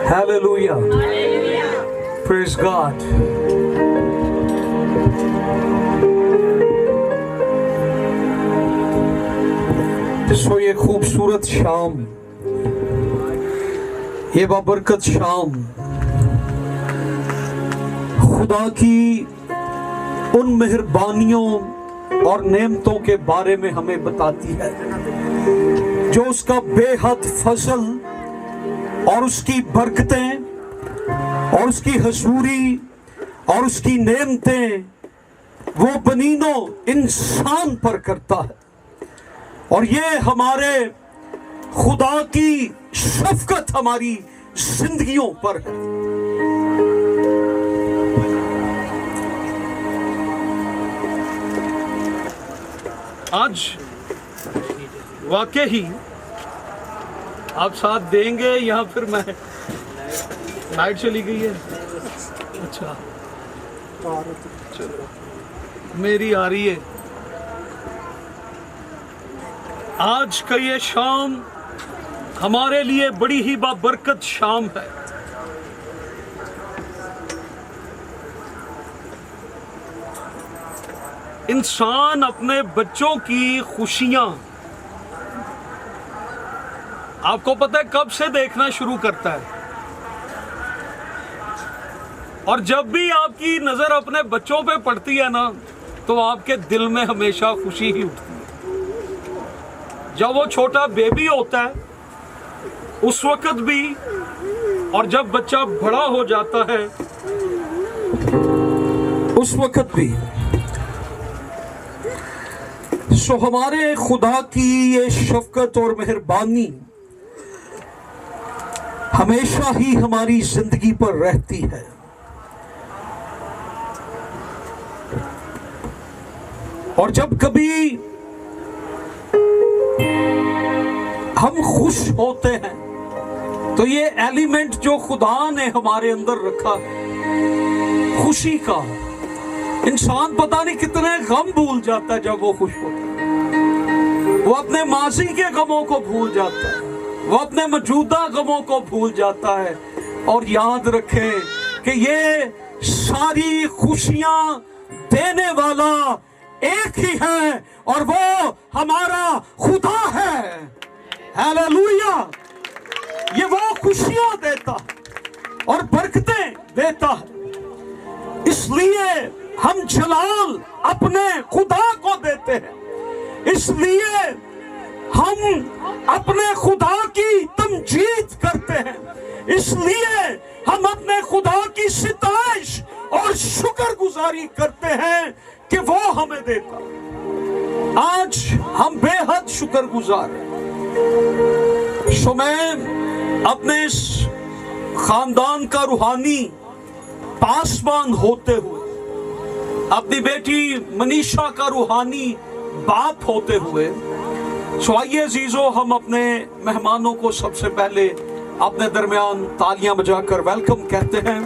Hallelujah. Praise God. सो ये खूबसूरत शाम, ये बाबरकत शाम खुदा की उन मेहरबानियों और नेमतों के बारे में हमें बताती है जो उसका बेहद फजल और उसकी बरकतें और उसकी हजूरी और उसकी नेमतें वो बनीनो इंसान पर करता है। और ये हमारे खुदा की शफकत हमारी जिंदगियों पर है। आज वाकई ही आप साथ देंगे या फिर मैं लाइट चली गई है? अच्छा चलो मेरी आ रही है। आज का ये शाम हमारे लिए बड़ी ही बाबरकत शाम है। इंसान अपने बच्चों की खुशियां आपको पता है कब से देखना शुरू करता है, और जब भी आपकी नजर अपने बच्चों पे पड़ती है ना तो आपके दिल में हमेशा खुशी ही उठती है। जब वो छोटा बेबी होता है उस वक्त भी, और जब बच्चा बड़ा हो जाता है उस वक्त भी। सो हमारे खुदा की ये शफकत और मेहरबानी हमेशा ही हमारी जिंदगी पर रहती है। और जब कभी हम खुश होते हैं तो ये एलिमेंट जो खुदा ने हमारे अंदर रखा है खुशी का, इंसान पता नहीं कितने गम भूल जाता है जब वो खुश होता है। वो अपने माजी के गमों को भूल जाता है, वो अपने मौजूदा गमों को भूल जाता है। और याद रखें कि ये सारी खुशियां देने वाला एक ही है और वो हमारा खुदा है। हालेलुया। ये वो खुशियां देता है और बरकतें देता है, इसलिए हम जलाल अपने खुदा को देते हैं, इसलिए हम अपने खुदा की तमजीद करते हैं, इसलिए हम अपने खुदा की सिताइश और शुक्रगुजारी करते हैं कि वो हमें देता। आज हम बेहद शुक्रगुजार हैं। सो मैं अपने इस खानदान का रूहानी पासबान होते हुए, अपनी बेटी मनीषा का रूहानी बाप होते हुए, सो आइए अजीजों हम अपने मेहमानों को सबसे पहले अपने दरमियान तालियां बजाकर वेलकम कहते हैं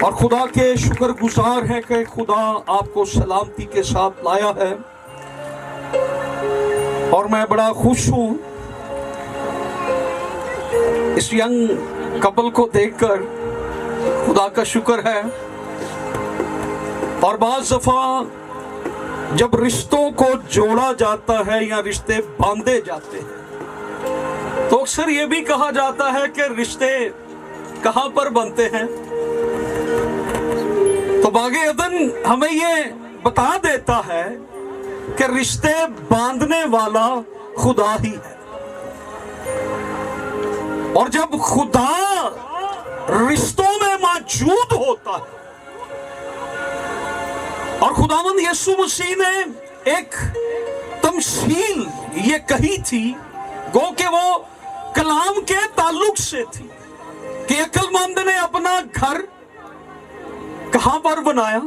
और खुदा के शुक्रगुजार हैं कि खुदा आपको सलामती के साथ लाया है। और मैं बड़ा खुश हूं इस यंग कपल को देखकर, खुदा का शुक्र है। और बाज़ दफा जब रिश्तों को जोड़ा जाता है या रिश्ते बांधे जाते हैं तो अक्सर ये भी कहा जाता है कि रिश्ते कहां पर बनते हैं। तो बागे अदन हमें ये बता देता है कि रिश्ते बांधने वाला खुदा ही है। और जब खुदा रिश्तों में मौजूद होता है, और खुदावंद यीशु मसीह ने एक तमसील ये कही थी, गो के वो कलाम के ताल्लुक से थी कि अक्लमंद ने अपना घर कहां पर बनाया?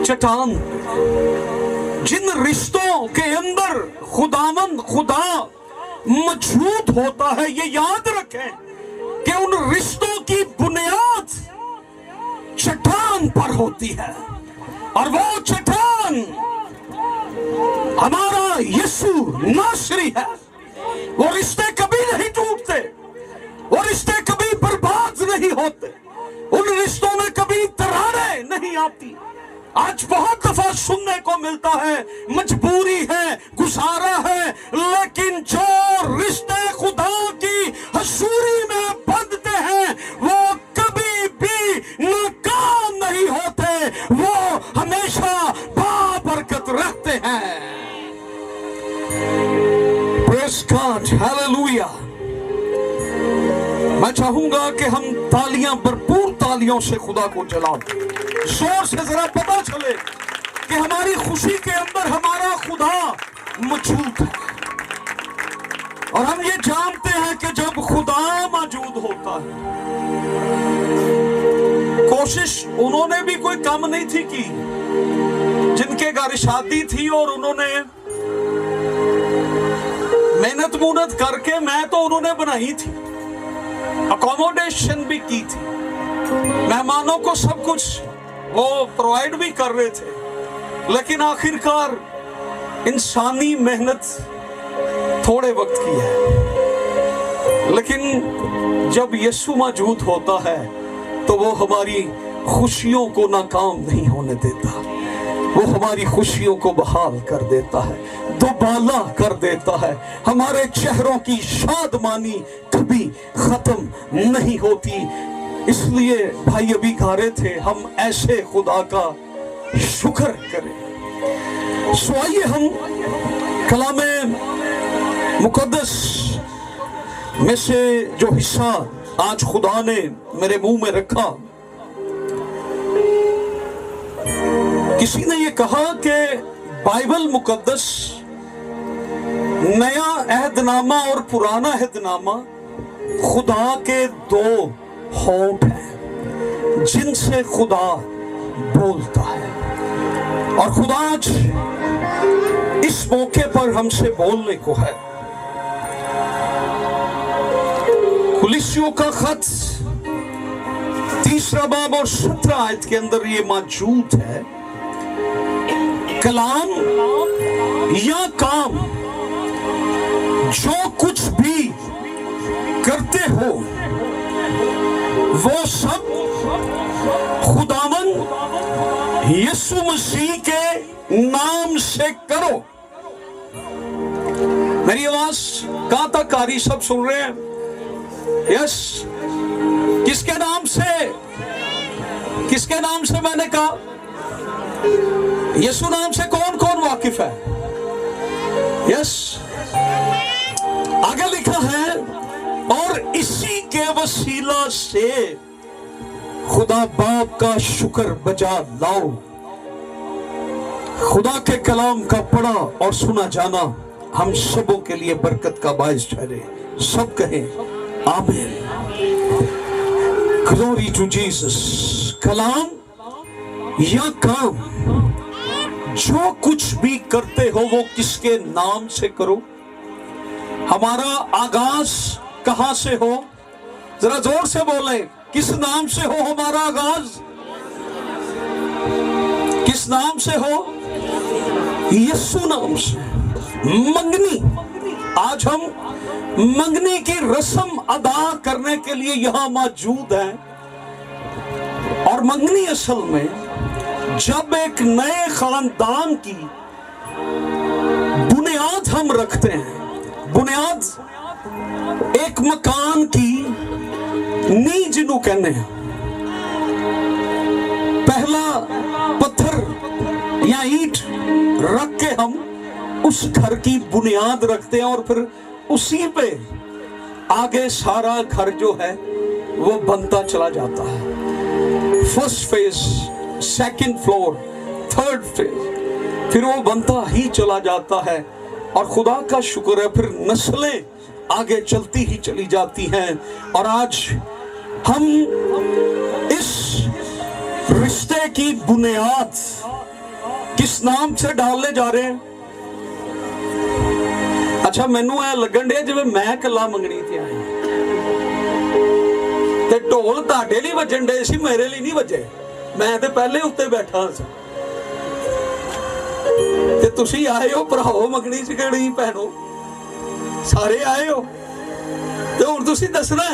चट्टान। जिन रिश्तों के अंदर खुदावंद खुदा मौजूद होता है, ये याद रखें कि उन रिश्तों की बुनियाद चट्टान पर होती है, और वो चट्टान हमारा यीशु नासरी है। वो रिश्ते कभी नहीं टूटते, नहीं होते, उन रिश्तों में कभी दरारें नहीं आती। आज बहुत दफा सुनने को मिलता है मजबूरी है, गुजारा है, लेकिन जो रिश्ते खुदा की हजूरी में बंधते हैं वो कभी भी नाकाम नहीं होते, वो हमेशा बाबरकत रहते हैं। Praise God, hallelujah. मैं चाहूंगा कि हम तालियां, भरपूर तालियों से खुदा को जलाओ, जोर से जरा पता चले कि हमारी खुशी के अंदर हमारा खुदा मौजूद है। और हम ये जानते हैं कि जब खुदा मौजूद होता है, कोशिश उन्होंने भी कोई कम नहीं थी की, जिनके घर शादी थी और उन्होंने मेहनत मुनत करके, मैं तो उन्होंने बनाई थी, अकोमोडेशन भी की थी, मेहमानों को सब कुछ वो प्रोवाइड भी कर रहे थे, लेकिन आखिरकार इंसानी मेहनत थोड़े वक्त की है। लेकिन जब यीशु मौजूद होता है तो वो हमारी खुशियों को नाकाम नहीं होने देता, वो हमारी खुशियों को बहाल कर देता है, दोबाला कर देता है। हमारे चेहरों की शादमानी कभी खत्म नहीं होती। इसलिए भाई अभी गा रहे थे, हम ऐसे खुदा का शुक्र करें। सो आइए हम कलामे मुकद्दस में से जो हिस्सा आज खुदा ने मेरे मुंह में रखा, किसी ने ये कहा कि बाइबल मुकद्दस नया अहदनामा और पुराना अहदनामा खुदा के दो होंठ हैं जिनसे खुदा बोलता है। और खुदा आज इस मौके पर हमसे बोलने को है। कुलिसियों का खत 3 बाब और 17 आयत के अंदर ये मौजूद है, कलाम या काम जो कुछ भी करते हो वो सब खुदावन यीशु मसीह के नाम से करो। मेरी आवाज कहां तक आ रही, सब सुन रहे हैं? यस। किसके नाम से? किसके नाम से मैंने कहा? यीशु नाम से कौन कौन वाकिफ है? यस। आगे लिखा है, और इसी के वसीला से खुदा बाप का शुक्र बजा लाओ। खुदा के कलाम का पढ़ा और सुना जाना हम सबों के लिए बरकत का बायस ठहरे। सब कहें आमीन। Glory to Jesus. कलाम या काम जो कुछ भी करते हो वो किसके नाम से करो। हमारा आगाज कहां से हो? जरा जोर से बोले, किस नाम से हो हमारा आगाज? किस नाम से हो? यीशु नाम से। मंगनी, आज हम मंगनी की रस्म अदा करने के लिए यहां मौजूद हैं। और मंगनी असल में जब एक नए खानदान की बुनियाद हम रखते हैं, बुनियाद एक मकान की नींव जिन्हों कहने हैं, पहला पत्थर या ईंट रख के हम उस घर की बुनियाद रखते हैं और फिर उसी पे आगे सारा घर जो है वो बनता चला जाता है। First phase, second floor, third phase, फिर वो बनता ही चला जाता है। और खुदा का शुक्र है फिर नस्लें आगे चलती ही चली जाती हैं। और आज हम इस रिश्ते की बुनियाद किस नाम से डालने जा रहे हैं? अच्छा, मैनू ऐ लगन डे जिवें मैं कला मंगनी ते आया ते ढोल तुहाडे लई वजन डे सी, मेरे लिए नहीं वजे। मैं ते पहले उत्ते बैठा सी ते तुसी आए हो भराओ मंगनी च किहड़ी भैणो, सारे आए हो ते हुण तुसी दसना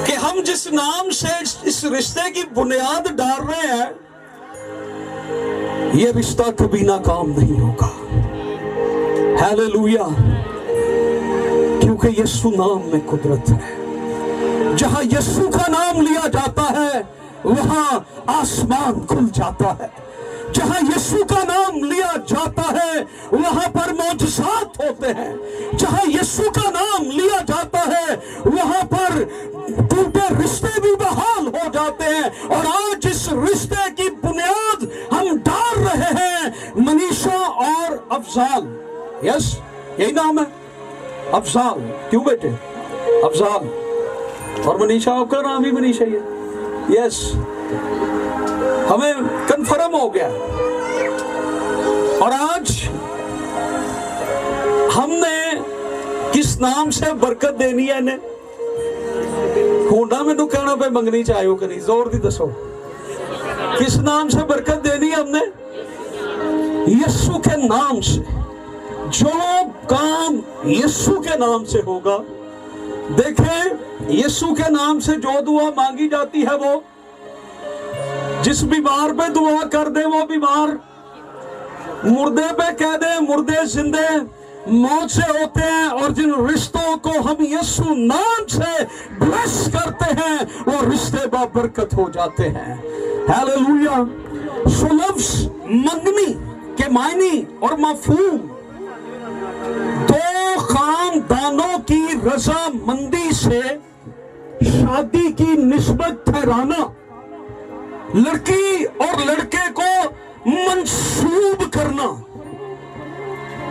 कि हम जिस नाम से इस रिश्ते की बुनियाद डाल रहे हैं, ये रिश्ता कभी नाकाम नहीं होगा। हालेलुया। क्योंकि यीशु नाम में कुदरत है। जहां यीशु का नाम लिया जाता है वहां आसमान खुल जाता है। जहां यीशु का नाम लिया जाता है वहां पर मौजज़ात होते हैं। जहां यीशु का नाम लिया जाता है वहां पर टूटे रिश्ते भी बहाल हो जाते हैं। और आज इस रिश्ते की बुनियाद हम डाल रहे हैं मनीषा और अफजाल। यस, यही नाम है अफजाल। क्यों बेटे? अफजाल और मनीषा, आपका नाम ही मनीषा ही है। यस, हमें कंफर्म हो गया। और आज हमने किस नाम से बरकत देनी है ने होना मैनू कहना पे मंगनी चाहिए करी जोर दी दसो। किस नाम से बरकत देनी है हमने? यीशु के नाम से। जो काम यीशु के नाम से होगा, देखें यीशु के नाम से जो दुआ मांगी जाती है, वो जिस बीमार पे दुआ कर दे वो बीमार, मुर्दे पे कह दे मुर्दे जिंदे मौत से होते हैं। और जिन रिश्तों को हम यीशु नाम से ब्लेस करते हैं वो रिश्ते बाबरकत हो जाते हैं। हालेलुया। सो लफ्ज मंगनी के मायने और मफहूम, दो खानदानों की रजामंदी से शादी की निस्बत ठहराना, लड़की और लड़के को मंसूब करना।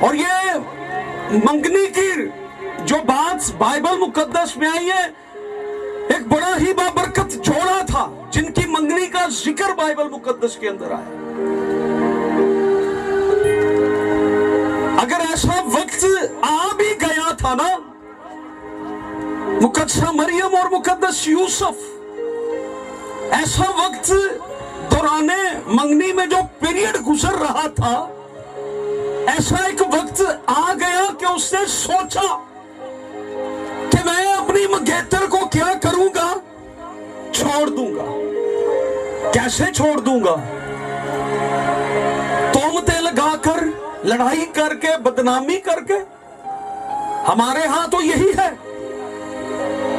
और ये मंगनी की जो बात बाइबल मुकद्दस में आई है, एक बड़ा ही बाबरकत जोड़ा था जिनकी मंगनी का जिक्र बाइबल मुकद्दस के अंदर आया। अगर ऐसा वक्त आ भी गया था ना, मुकद्दसा मरियम और मुकद्दस यूसुफ, ऐसा वक्त दौराने मंगनी में जो पीरियड गुजर रहा था, ऐसा एक वक्त आ गया कि उसने सोचा कि मैं अपनी मंगेतर को क्या करूंगा? छोड़ दूंगा। कैसे छोड़ दूंगा? तोहमतें लगाकर, लड़ाई करके, बदनामी करके। हमारे यहां तो यही है,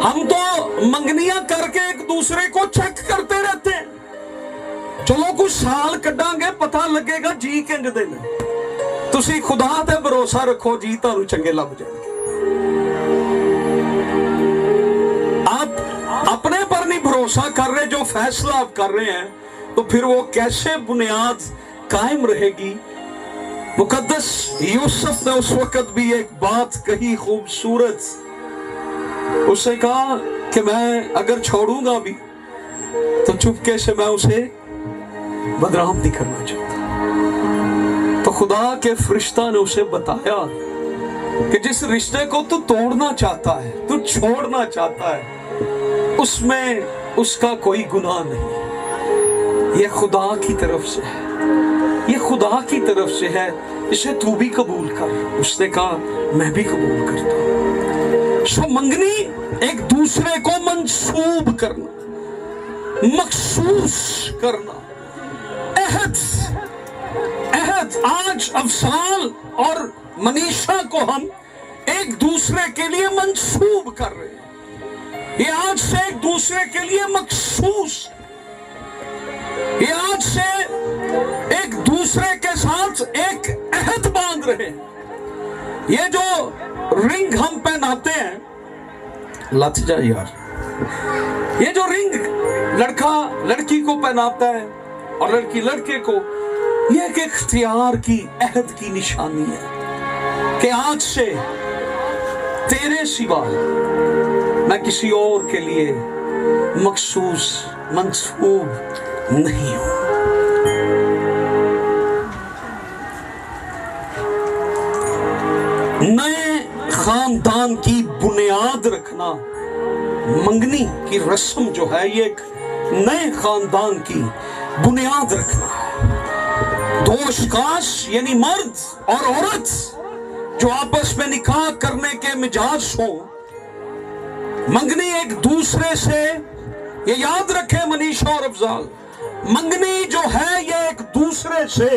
हम तो मंगनियां करके एक दूसरे को चेक करते रहते हैं। चलो कुछ साल कटांगे, पता लगेगा जी किंज दे ने। तुसी खुदा ते भरोसा रखो, जी तुहानू चंगे लग जाएंगे। आप अपने पर नहीं भरोसा कर रहे, जो फैसला आप कर रहे हैं, तो फिर वो कैसे बुनियाद कायम रहेगी? मुकद्दस यूसुफ ने उस वक्त भी एक बात कही खूबसूरत। उसने कहा कि मैं अगर छोड़ूंगा भी तो चुपके से मैं उसे बदनाम नहीं करना चाहता। तो खुदा के फरिश्ता ने उसे बताया कि जिस रिश्ते को तू तोड़ना चाहता है, तू छोड़ना चाहता है, उसमें उसका कोई गुनाह नहीं। ये खुदा की तरफ से है, ये खुदा की तरफ से है, इसे तू भी कबूल कर। उसने कहा मैं भी कबूल करता हूं। सो मंगनी एक दूसरे को मंसूब करना, मखसूस करना, अहद। आज अफसाल और मनीषा को हम एक दूसरे के लिए मंसूब कर रहे हैं। ये आज से एक दूसरे के लिए मखसूस, ये आज से एक दूसरे के साथ एक अहद बांध रहे हैं। ये जो रिंग हम पहनाते हैं, लथ जा यार, ये जो रिंग लड़का लड़की को पहनाता है और लड़की लड़के को, ये एक इख्तियार की, अहद की निशानी है कि आज से तेरे सिवा मैं किसी और के लिए मखसूस, मंसूब नहीं हूं। नए खानदान की बुनियाद रखना, मंगनी की रस्म जो है, ये एक नए खानदान की बुनियाद रखना है। दो अशखास यानी मर्द और औरत जो आपस में निकाह करने के मिजाज हो, मंगनी एक दूसरे से, ये याद रखें मनीषा और अफजाल, मंगनी जो है ये एक दूसरे से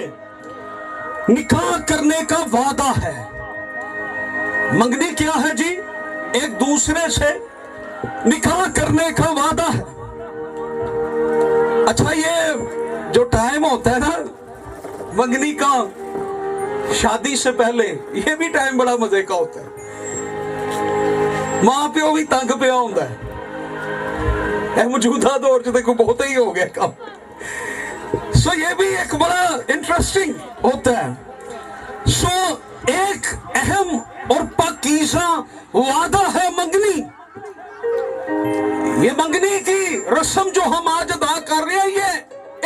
निकाह करने का वादा है। मंगनी क्या है जी? एक दूसरे से निकाह करने का वादा है। अच्छा, ये जो टाइम होता है ना मंगनी का, शादी से पहले, ये भी टाइम बड़ा मजे का होता है। मां प्यो भी तंग पिया होता है, मौजूदा दौर च देखो बहुत ही हो गया काम। सो ये भी एक बड़ा इंटरेस्टिंग होता है। सो एक अहम और पाकीज़ा वादा है मंगनी। ये मंगनी की रस्म जो हम आज अदा कर रहे हैं, ये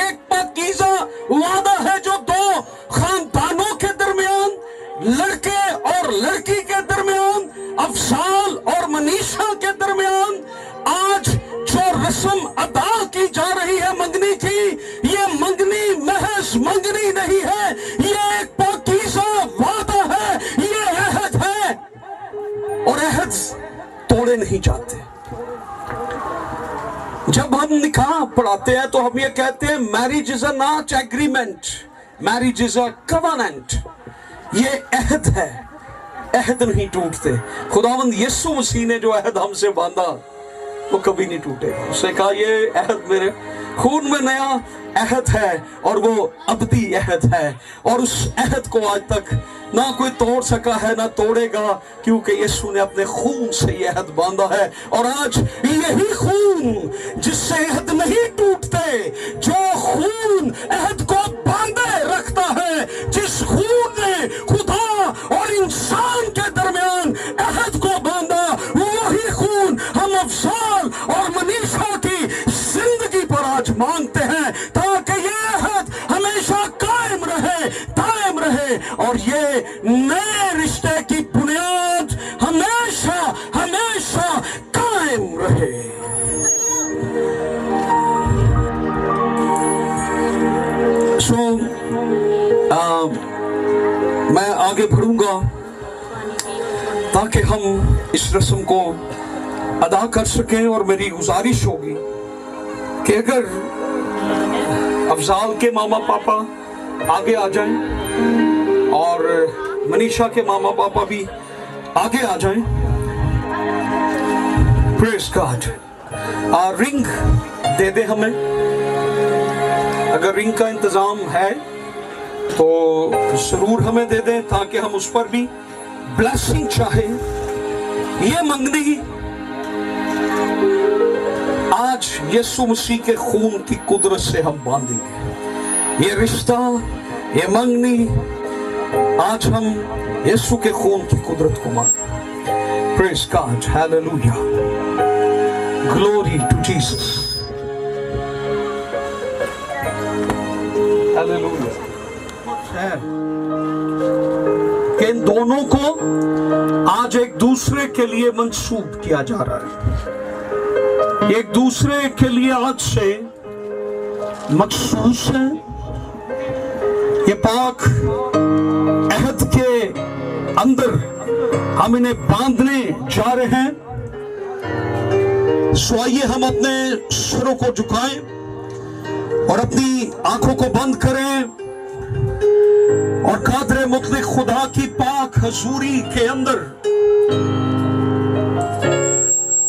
एक पाकीज़ा वादा है जो दो खानदानों के दरमियान, लड़के और लड़की के दरमियान, अफजाल और मनीषा के दरमियान आज जो रस्म अदा की जा रही है मंगनी की, ये मंगनी महज मंगनी नहीं है, ये एक पाकीज़ा वादा है, ये अहद है। और अहद तोड़े नहीं जाते। जब हम निकाह पढ़ाते हैं तो हम ये कहते हैं marriage is a not agreement, marriage is a covenant. ये अहद है, अहद नहीं टूटते। खुदावंद यीशु मसीह ने जो अहद हमसे बांधा वो कभी नहीं टूटेगा। उसने कहा ये अहद मेरे खून में नया अहद है और वो अबदी अहद है, और उस अहद को आज तक ना कोई तोड़ सका है ना तोड़ेगा, क्योंकि यीशु ने अपने खून से ये अहद बांधा है। और आज यही खून जिससे अहद नहीं टूटते, जो खून अहद को बांधे रखता है, जिस खून ने खुदा और इंसान के दरमियान अहद को बांधा, वही खून हम अफजाल और मनीषा की जिंदगी पर आज मांगते हैं, ताकि ये अहद हमेशा कायम रहे, दायम रहे, और ये नए रिश्ते की बुनियाद हमेशा हमेशा कायम रहे। मैं आगे बढ़ूंगा ताकि हम इस रस्म को अदा कर सकें, और मेरी गुजारिश होगी कि अगर अफजाल के मामा पापा आगे आ जाएं और मनीषा के मामा पापा भी आगे आ जाएं। Praise God. रिंग दे दे हमें, अगर रिंग का इंतजाम है तो जरूर हमें दे दें, ताकि हम उस पर भी ब्लेसिंग चाहे। ये मंगनी आज यीशु मसीह के खून की कुदरत से हम बांधेंगे। ये रिश्ता, ये मंगनी आज हम यीशु के खून की कुदरत को मांगे। Praise God, hallelujah, glory to Jesus, hallelujah. कि इन दोनों को आज एक दूसरे के लिए मंसूब किया जा रहा है, एक दूसरे के लिए आज से मखसूस है। ये पाक अहद के अंदर हम इन्हें बांधने जा रहे हैं। सो आइए हम अपने सिरों को झुकाएं और अपनी आंखों को बंद करें, और कादरे मुतलक खुदा की पाक हजूरी के अंदर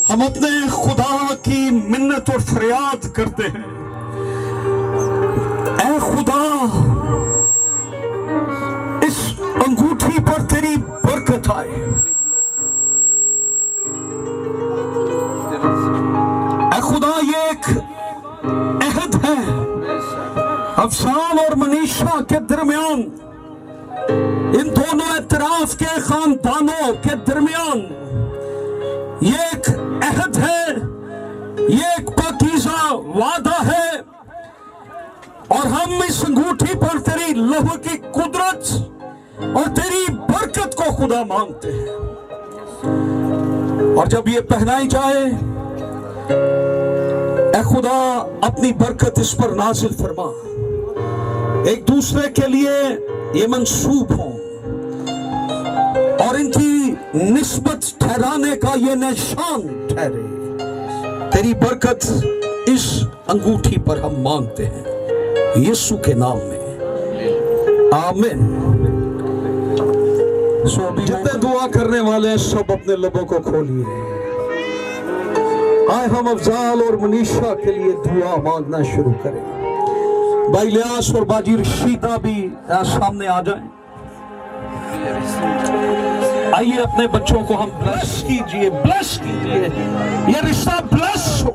हम अपने खुदा की मिन्नत और फरियाद करते हैं। ऐ खुदा, इस अंगूठी पर तेरी बरकत आए। ऐ खुदा, ये एक अहद है अफजाल और मनीषा के दरमियान, इन दोनों इतराफ के खानदानों के दरमियान। ये एक अहद है, ये एक पाकीज़ा वादा है, और हम इस अंगूठी पर तेरी लौह की कुदरत और तेरी बरकत को खुदा मांगते हैं। और जब ये पहनाई जाए, ऐ खुदा अपनी बरकत इस पर नाजिल फरमा, एक दूसरे के लिए ये मंसूब हो, और इनकी निस्बत ठहराने का ये निशान ठहरे। तेरी बरकत इस अंगूठी पर हम मांगते हैं यीशु के नाम में, आमीन। जितने दुआ करने वाले हैं सब अपने लबों को खोलिए। आए हम अफजाल और मनीषा के लिए दुआ मांगना शुरू करें। भाई लियास और बाजी रशीदा भी सामने आ जाएं। आइए अपने बच्चों को हम ब्लेस कीजिए, ब्लेस कीजिए, ये रिश्ता ब्लेस हो।